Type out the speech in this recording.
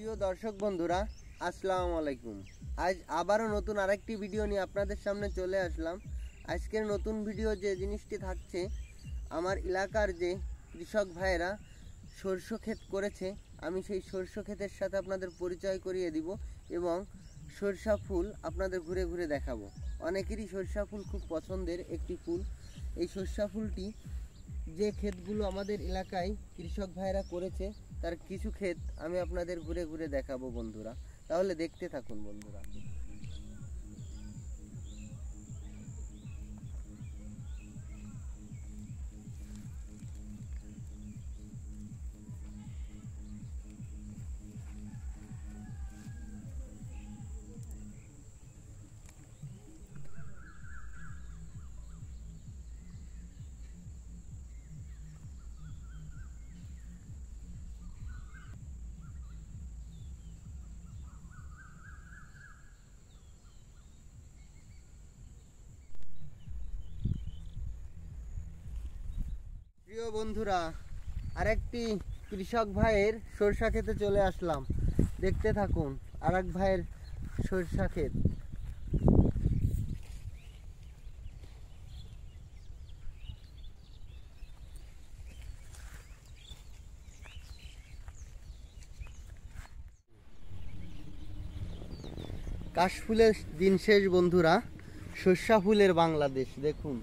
প্রিয় দর্শক বন্ধুরা, আসসালামু আলাইকুম। আজ আবারও নতুন আরেকটি ভিডিও নিয়ে আপনাদের সামনে চলে আসলাম। আজকের নতুন ভিডিও যে জিনিসটি থাকছে, আমার এলাকার যে কৃষক ভাইয়েরা সরষে ক্ষেত করেছে, আমি সেই সরষে ক্ষেতের সাথে আপনাদের পরিচয় করিয়ে দিব এবং সরষা ফুল আপনাদের ঘুরে ঘুরে দেখাবো। অনেকেরই সরষা ফুল খুব পছন্দের একটি ফুল। এই সরষা ফুলটি যে ক্ষেতগুলো আমাদের এলাকায় কৃষক ভাইরা করেছে তার কিছু ক্ষেত আমি আপনাদের ঘুরে ঘুরে দেখাবো বন্ধুরা, তাহলে দেখতে থাকুন বন্ধুরা। প্রিয় বন্ধুরা, আরেকটি কৃষক ভাইয়ের সরষা ক্ষেতে চলে আসলাম। দেখতে থাকুন আরেক ভাইয়ের সরষা ক্ষেত। কাশফুলের দিন শেষ বন্ধুরা, সরষা ফুলের বাংলাদেশ দেখুন।